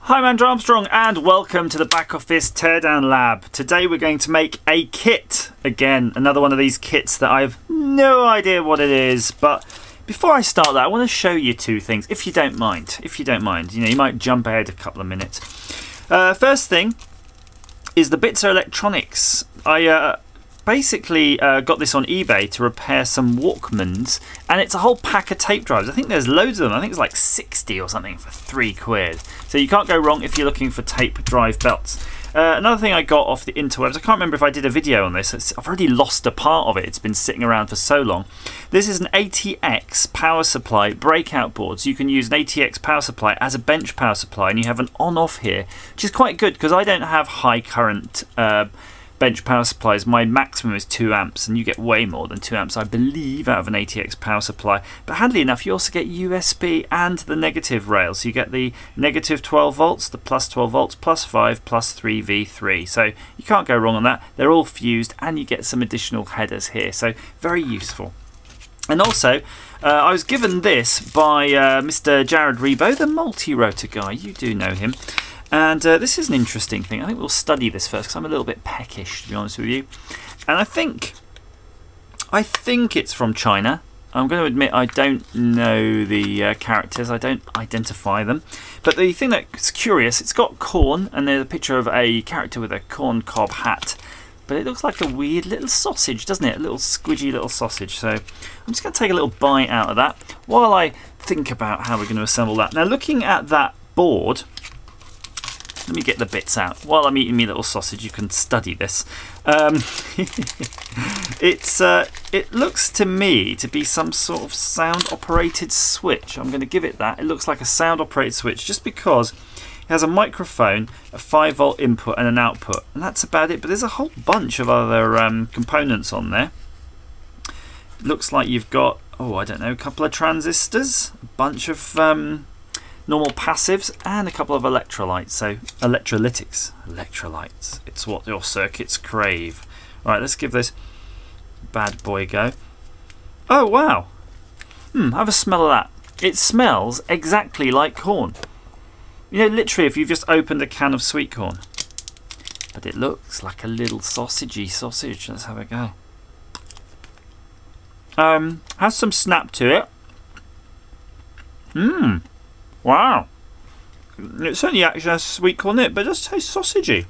Hi, I'm Andrew Armstrong and welcome to the Back Office Teardown Lab. Today we're going to make a kit. Again, another one of these kits that I have no idea what it is, but before I start that I want to show you two things, if you don't mind. You know, you might jump ahead a couple of minutes. First thing is the Bits Electronics. I basically got this on eBay to repair some Walkmans, and it's a whole pack of tape drives. I think there's loads of them. I think it's like 60 or something for £3. So you can't go wrong if you're looking for tape drive belts. Another thing I got off the interwebs, I can't remember if I did a video on this. I've already lost a part of it. It's been sitting around for so long. This is an ATX power supply breakout board. So you can use an ATX power supply as a bench power supply, and you have an on-off here, which is quite good because I don't have high current bench power supplies. My maximum is 2 amps, and you get way more than 2 amps, I believe, out of an ATX power supply. But handily enough, you also get USB and the negative rail. So you get the negative 12 volts, the plus 12 volts, plus 5, plus 3 V3. So you can't go wrong on that. They're all fused, and you get some additional headers here. So very useful. And also, I was given this by Mr. Jared Rebo, the multi-rotor guy. You do know him. And this is an interesting thing. I think we'll study this first because I'm a little bit peckish, to be honest with you. And I think it's from China. I'm going to admit I don't know the characters. I don't identify them. But the thing that's curious, it's got corn, and there's a picture of a character with a corn cob hat. But it looks like a weird little sausage, doesn't it? A little squidgy little sausage. So I'm just going to take a little bite out of that while I think about how we're going to assemble that. Now, looking at that board, let me get the bits out. While I'm eating my little sausage, you can study this. It looks to me to be some sort of sound-operated switch. I'm going to give it that. It looks like a sound-operated switch just because it has a microphone, a 5-volt input and an output. And that's about it. But there's a whole bunch of other components on there. It looks like you've got, oh, I don't know, a couple of transistors, a bunch of normal passives, and a couple of electrolytes. So electrolytes. It's what your circuits crave. Right, let's give this bad boy a go. Oh wow! Have a smell of that. It smells exactly like corn. You know, literally, if you've just opened a can of sweet corn. But it looks like a little sausagey sausage. Let's have a go. Has some snap to it. Wow. It certainly actually has sweet corn in it, but it does taste sausagey.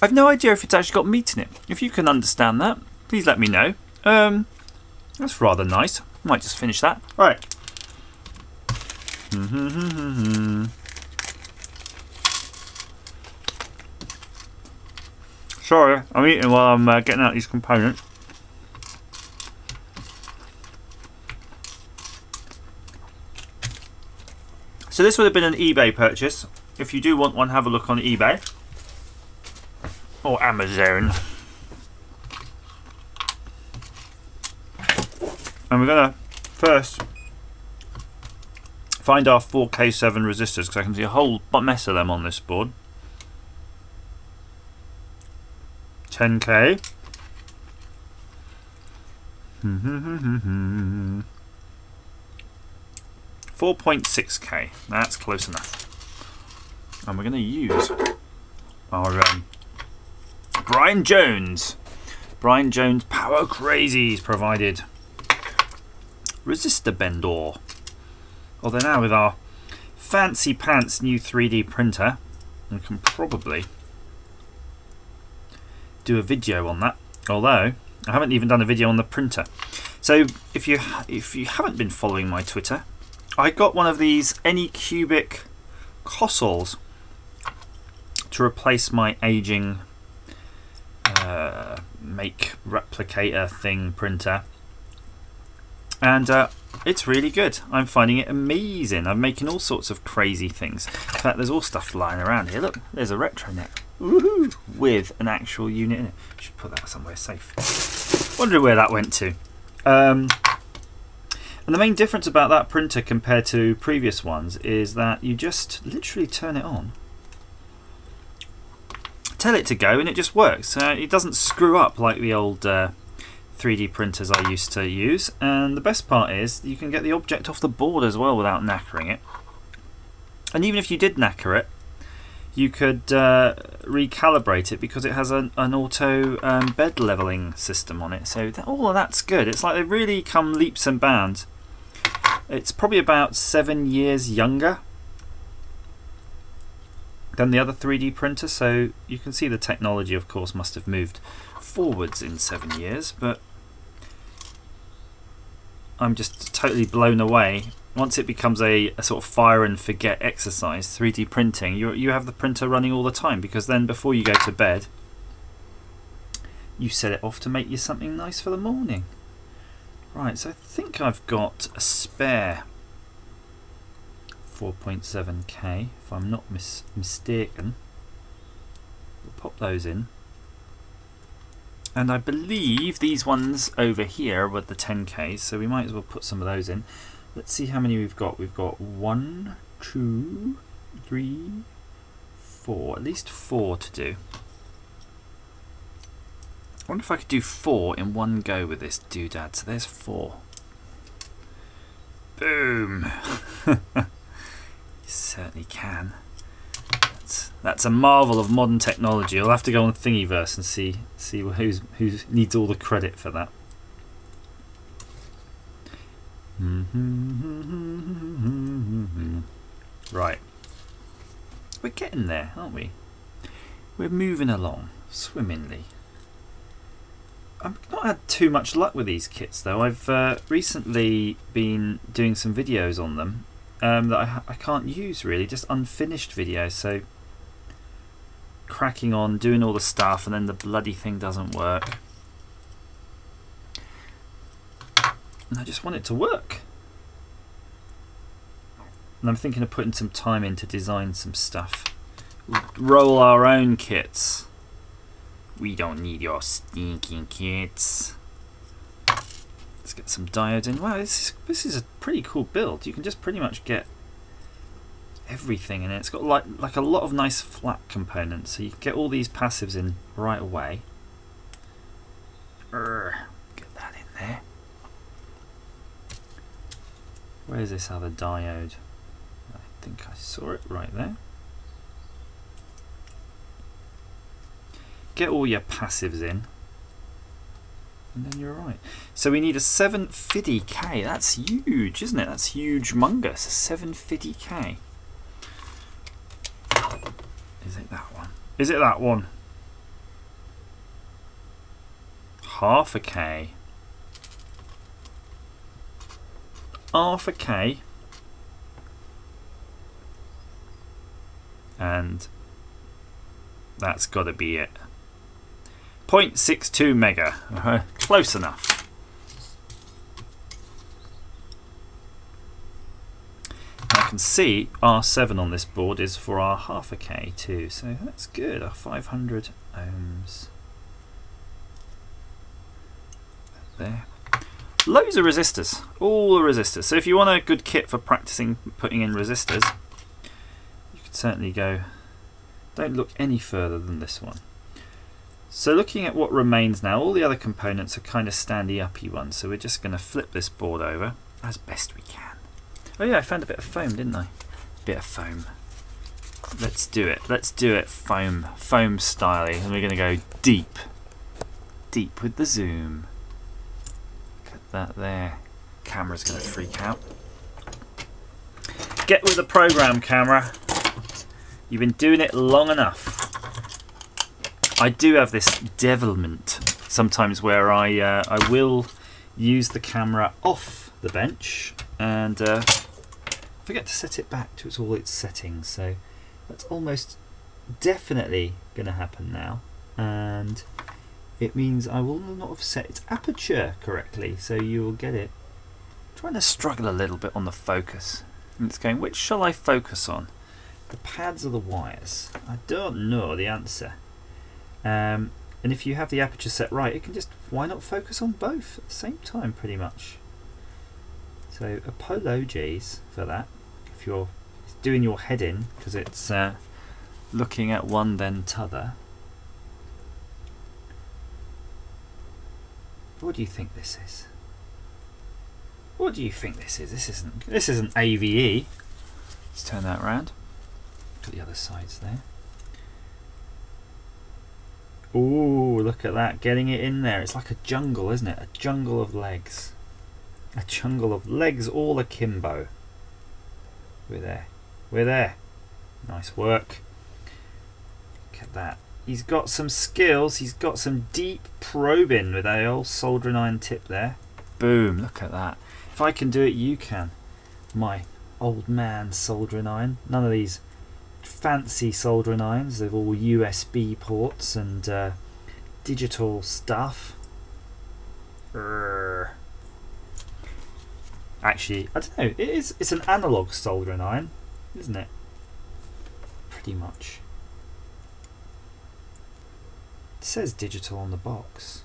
I've no idea if it's actually got meat in it. If you can understand that, please let me know. That's rather nice. Might just finish that. Right. Sorry, I'm eating while I'm getting out these components. So this would have been an eBay purchase. If you do want one, have a look on eBay or Amazon. And we're going to first find our 4K7 resistors, because I can see a whole mess of them on this board. 10K. 4.6K, that's close enough. And we're going to use our Brian Jones Power Crazies provided resistor bender. Although now with our fancy pants new 3D printer, we can probably do a video on that. Although I haven't even done a video on the printer. So if you haven't been following my Twitter, I got one of these Anycubic Cossols to replace my aging make replicator thing printer, and it's really good. I'm finding it amazing. I'm making all sorts of crazy things. In fact, there's all stuff lying around here. Look, there's a RetroNet. Woohoo! With an actual unit in it. Should put that somewhere safe. Wondering where that went to. And the main difference about that printer compared to previous ones is that you just literally turn it on, tell it to go, and it just works. It doesn't screw up like the old 3D printers I used to use, and the best part is you can get the object off the board as well without knackering it. And even if you did knacker it, you could recalibrate it because it has an auto bed leveling system on it. So all of that's good. It's like they really come leaps and bounds. It's probably about 7 years younger than the other 3D printer, so you can see the technology, of course, must have moved forwards in 7 years, but I'm just totally blown away. Once it becomes a sort of fire and forget exercise, 3D printing, you have the printer running all the time, because then before you go to bed, you set it off to make you something nice for the morning. Right, so I think I've got a spare 4.7K, if I'm not mistaken. We'll pop those in. And I believe these ones over here were the 10Ks, so we might as well put some of those in. Let's see how many we've got. We've got 1, 2, 3, 4. At least 4 to do. I wonder if I could do 4 in one go with this doodad. So there's 4. Boom! You certainly can. That's a marvel of modern technology. I'll have to go on Thingiverse and see who needs all the credit for that. Right. We're getting there, aren't we? We're moving along swimmingly. I've not had too much luck with these kits though. I've recently been doing some videos on them that I can't use really, just unfinished videos, so cracking on, doing all the stuff, and then the bloody thing doesn't work. And I just want it to work. And I'm thinking of putting some time in to design some stuff. We'll roll our own kits. We don't need your stinking kits. Let's get some diodes in. Wow, this is a pretty cool build. You can just pretty much get everything in it. It's got like a lot of nice flat components, so you can get all these passives in right away. Get that in there. Where's this other diode? I think I saw it right there. Get all your passives in, and then you're right. So we need a 750K. That's huge, isn't it? That's huge mungus. A 750K. Is it that one? Is it that one? Half a K. Half a K. And that's got to be it. 0.62 mega. Close enough. I can see R7 on this board is for our half a K too, so that's good. Our 500 ohms. There. Loads of resistors. All the resistors. So if you want a good kit for practicing putting in resistors, you could certainly go. Don't look any further than this one. So looking at what remains now, all the other components are kind of standy-uppy ones, so we're just going to flip this board over as best we can. Oh yeah, I found a bit of foam, didn't I? Bit of foam. Let's do it. Let's do it foam style, and we're going to go deep. Deep with the zoom. Look at that there. Camera's going to freak out. Get with the program, camera. You've been doing it long enough. I do have this devilment sometimes where I will use the camera off the bench and forget to set it back to all its settings. So that's almost definitely going to happen now, and it means I will not have set its aperture correctly. So you will get it. I'm trying to struggle a little bit on the focus. And it's going, which shall I focus on? The pads or the wires? I don't know the answer. And if you have the aperture set right, it can just, why not focus on both at the same time pretty much. So apologies for that if you're doing your head in, because it's looking at one then t'other. What do you think this is? What do you think this is? This isn't AVE. Let's turn that around. Look at the other sides there. Ooh, look at that, getting it in there. It's like a jungle, isn't it? A jungle of legs. A jungle of legs all akimbo. We're there. We're there. Nice work. Look at that. He's got some skills. He's got some deep probing with that old soldering iron tip there. Boom, look at that. If I can do it, you can. My old man soldering iron. None of these fancy soldering irons. They're all USB ports and digital stuff. Actually, I don't know. It's an analog soldering iron, isn't it? Pretty much. It says digital on the box.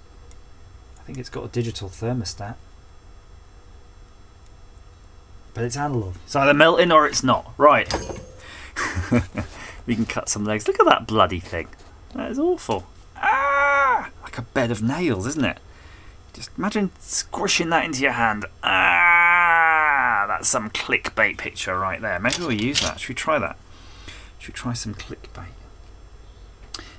I think it's got a digital thermostat. But it's analog. It's either melting or it's not. Right. We can cut some legs. Look at that bloody thing. That is awful. Ah! Like a bed of nails, isn't it? Just imagine squishing that into your hand. Ah! That's some clickbait picture right there. Maybe we'll use that. Should we try that? Should we try some clickbait?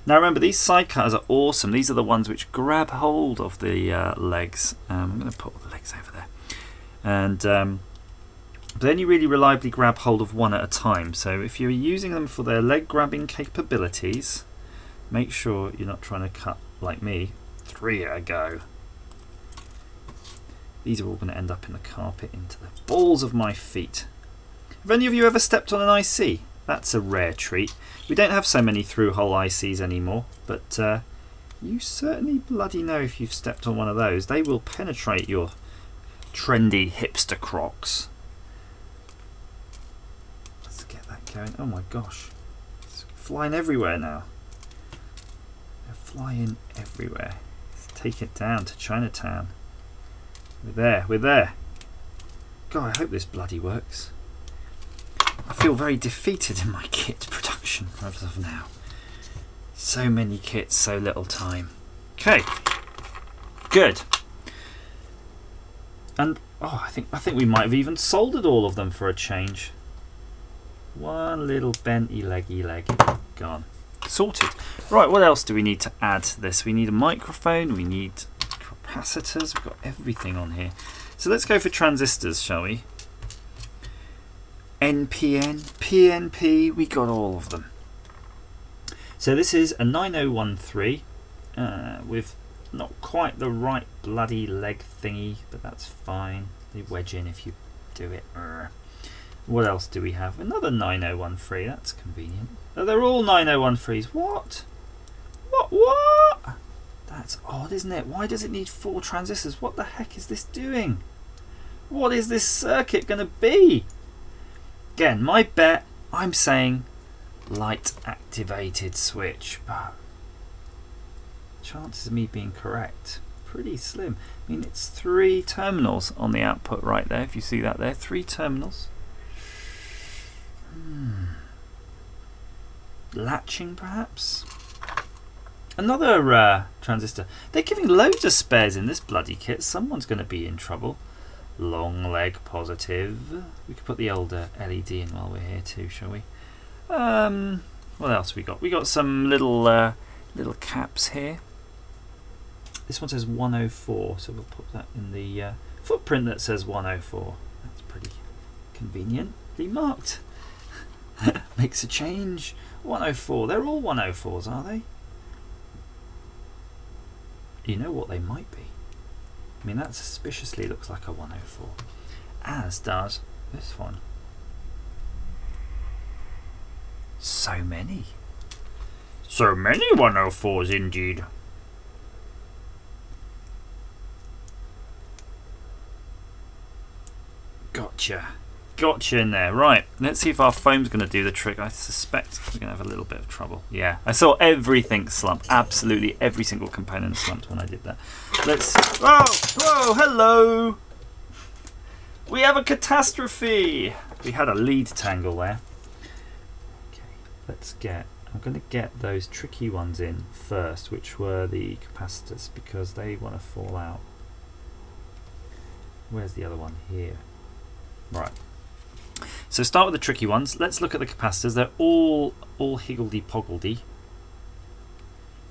Now remember, these side cutters are awesome. These are the ones which grab hold of the legs. I'm going to put all the legs over there. And but then you really reliably grab hold of one at a time. So if you're using them for their leg grabbing capabilities, make sure you're not trying to cut, like me, 3 at a go. These are all going to end up in the carpet into the balls of my feet. Have any of you ever stepped on an IC? That's a rare treat. We don't have so many through-hole ICs anymore, but you certainly bloody know if you've stepped on one of those. They will penetrate your trendy hipster Crocs. Let's get that going. Oh my gosh. It's flying everywhere now. They're flying everywhere. Let's take it down to Chinatown. We're there, we're there. God, I hope this bloody works. I feel very defeated in my kit production as of now. So many kits, so little time. Okay, good. And oh, I think we might have even soldered all of them for a change. One little benty leggy leg gone. Sorted. Right, what else do we need to add to this? We need a microphone, we need capacitors, we've got everything on here. So let's go for transistors, shall we? NPN, PNP, we got all of them. So this is a 9013 with not quite the right bloody leg thingy, but that's fine. They wedge in if you do it. What else do we have? Another 9013, that's convenient. Oh, they're all 9013s. What? What? That's odd, isn't it? Why does it need 4 transistors? What the heck is this doing? What is this circuit going to be? Again, my bet, I'm saying light activated switch, but chances of me being correct, pretty slim. I mean, it's 3 terminals on the output right there, if you see that there, 3 terminals. Latching perhaps? Another transistor. They're giving loads of spares in this bloody kit. Someone's going to be in trouble. Long leg positive. We could put the older LED in while we're here too, shall we? What else we got? We got some little little caps here. This one says 104, so we'll put that in the footprint that says 104. That's pretty conveniently marked. Makes a change. 104. They're all 104s, are they? You know what they might be. I mean, that suspiciously looks like a 104, as does this one. So many. So many 104s indeed. Gotcha. Gotcha in there. Right, let's see if our foam's going to do the trick. I suspect we're going to have a little bit of trouble. Yeah, I saw everything slump. Absolutely every single component slumped when I did that. Let's... Whoa! Whoa! Hello! We have a catastrophe! We had a lead tangle there. Okay, let's get... I'm going to get those tricky ones in first, which were the capacitors, because they want to fall out Where's the other one? Here. Right. So start with the tricky ones. Let's look at the capacitors. They're all higgledy-poggledy.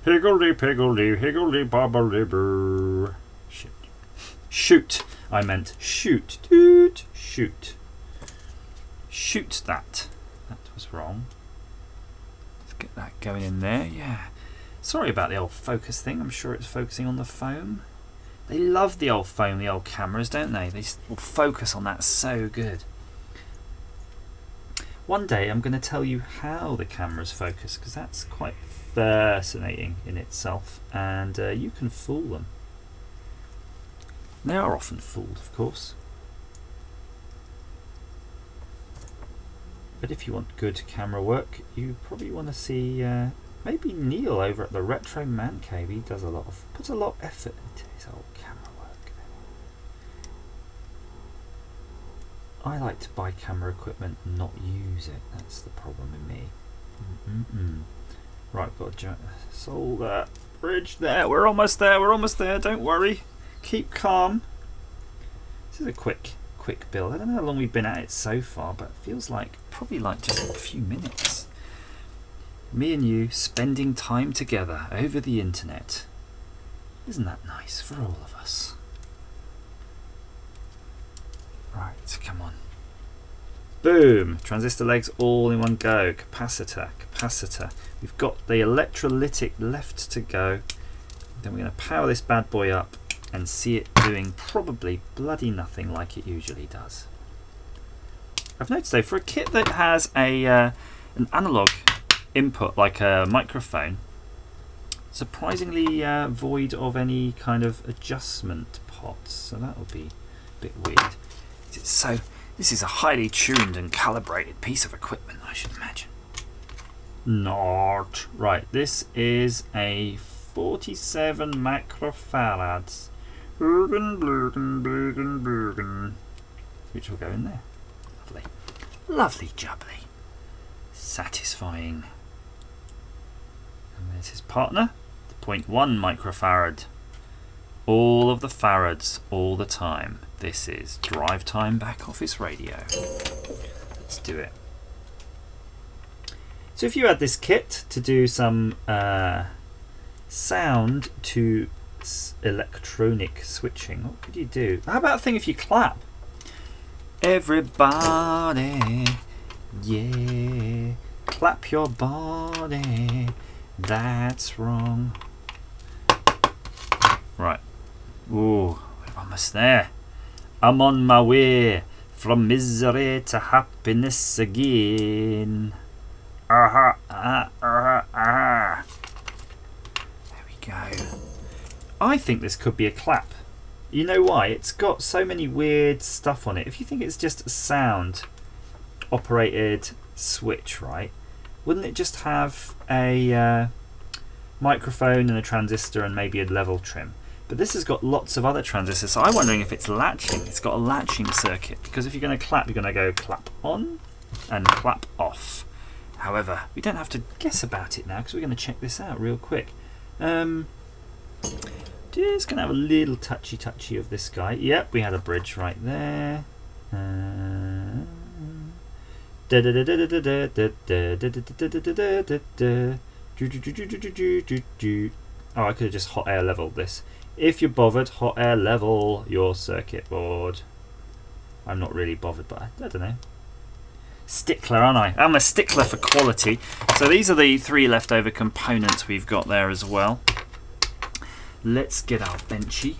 Higgledy-piggledy, higgledy-bobbly-boo. Shoot. Shoot. I meant shoot. Toot. Shoot. Shoot that. That was wrong. Let's get that going in there. Yeah. Sorry about the old focus thing. I'm sure it's focusing on the foam. They love the old foam, the old cameras, don't they? They will focus on that so good. One day I'm going to tell you how the cameras focus, because that's quite fascinating in itself, and you can fool them. They are often fooled, of course. But if you want good camera work, you probably want to see maybe Neil over at the Retro Man Cave. He does puts a lot of effort into his old camera work. I like to buy camera equipment and not use it. That's the problem with me. Right, got to solve that bridge there. We're almost there. We're almost there. Don't worry. Keep calm. This is a quick build. I don't know how long we've been at it so far, but it feels like probably like just a few minutes. Me and you spending time together over the internet. Isn't that nice for all of us? Right, come on. Boom! Transistor legs all in one go. Capacitor. We've got the electrolytic left to go. Then we're going to power this bad boy up and see it doing probably bloody nothing like it usually does. I've noticed though, for a kit that has an analog input like a microphone, surprisingly void of any kind of adjustment pots, so that will be a bit weird. So this is a highly tuned and calibrated piece of equipment, I should imagine. Not right. This is a 47 microfarads, which will go in there. Lovely, lovely jubbly, satisfying. And there's his partner, the 0.1 microfarad. All of the farads, all the time. This is Drive Time Back Office Radio. Let's do it. So if you had this kit to do some sound to electronic switching, what could you do? How about a thing if you clap? Everybody, yeah, clap your body. That's wrong. Right. Ooh, we're almost there. I'm on my way from misery to happiness again. There we go. I think this could be a clap. You know why? It's got so many weird stuff on it. If you think it's just a sound operated switch, right? Wouldn't it just have a microphone and a transistor and maybe a level trim? But this has got lots of other transistors, so I'm wondering if it's latching. It's got a latching circuit, because if you're going to clap, you're going to go clap on and clap off. However, we don't have to guess about it now, because we're going to check this out real quick. Just going to have a little touchy of this guy. Yep, we had a bridge right there. Oh, I could have just hot air leveled this. If you're bothered, hot air level your circuit board. I'm not really bothered, but I don't know. Stickler, aren't I? I'm a stickler for quality. So these are the 3 leftover components we've got there as well. Let's get our benchy,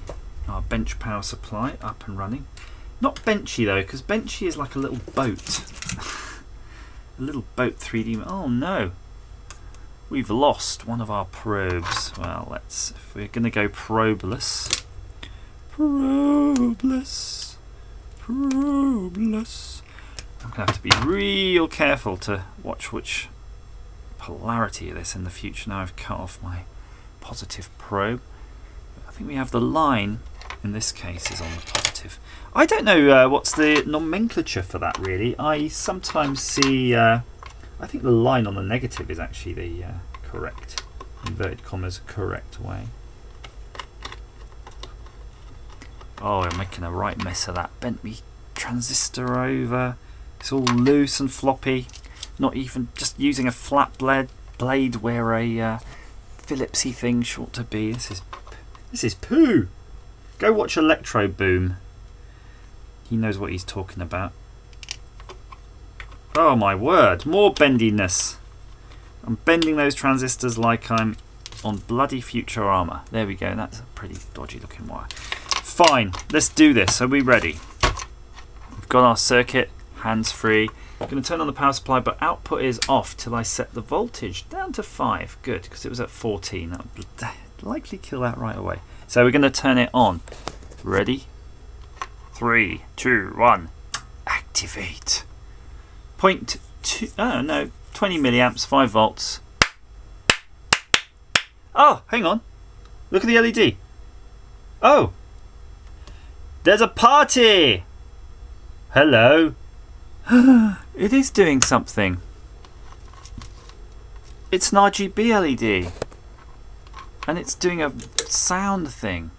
our bench power supply up and running. Not benchy though, because benchy is like a little boat. A little boat 3D. Oh no. We've lost one of our probes. Well, if we're going to go probeless. Probeless. I'm going to have to be real careful to watch which polarity of this in the future. Now I've cut off my positive probe. I think we have the line, in this case, is on the positive. I don't know what's the nomenclature for that really. I sometimes see... I think the line on the negative is actually the correct, inverted commas, correct way. Oh, I'm making a right mess of that. Bent me transistor over. It's all loose and floppy. Not even just using a flat blade where a Phillipsy thing ought to be. This is poo. Go watch Electro Boom. He knows what he's talking about. Oh my word, more bendiness. I'm bending those transistors like I'm on bloody Futurama. There we go, that's a pretty dodgy looking wire. Fine, let's do this. Are we ready? We've got our circuit, hands free. I'm going to turn on the power supply, but output is off till I set the voltage down to 5. Good, because it was at 14. That would likely kill that right away. So we're going to turn it on. Ready? 3, 2, 1. Activate. 0.2. Oh no, 20 milliamps, 5 volts. Oh, hang on. Look at the LED. Oh, there's a party. Hello. It is doing something. It's an RGB LED. And it's doing a sound thing.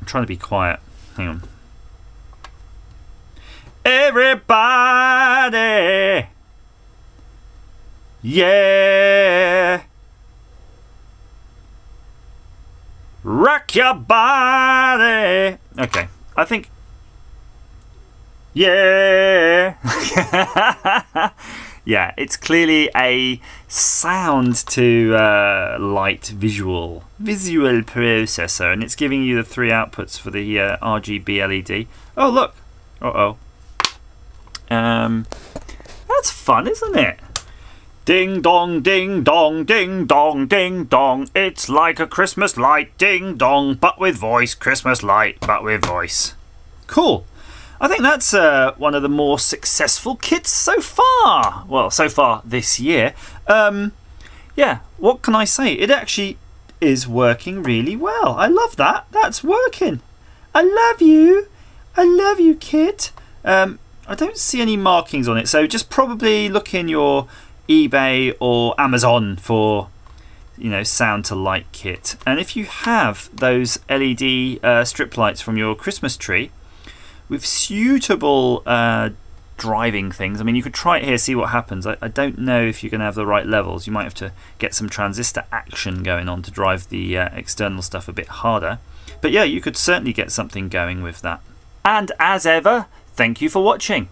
I'm trying to be quiet. Hang on. Everybody. Yeah. Rock your body. Okay, I think. Yeah. Yeah, it's clearly a sound to light visual processor, and it's giving you the 3 outputs for the RGB LED. Oh look. That's fun, isn't it? Ding dong, ding dong, ding dong, ding dong. It's like a Christmas light, ding dong, but with voice. Christmas light, but with voice. Cool. I think that's one of the more successful kits so far. Well, so far this year. Yeah, what can I say? It actually is working really well. I love that. That's working. I love you. I love you, kit. I don't see any markings on it, so just probably look in your eBay or Amazon for, you know, sound to light kit. And if you have those LED strip lights from your Christmas tree with suitable driving things, I mean, you could try it here, see what happens. I don't know if you're going to have the right levels. You might have to get some transistor action going on to drive the external stuff a bit harder. But yeah, you could certainly get something going with that. And as ever, thank you for watching.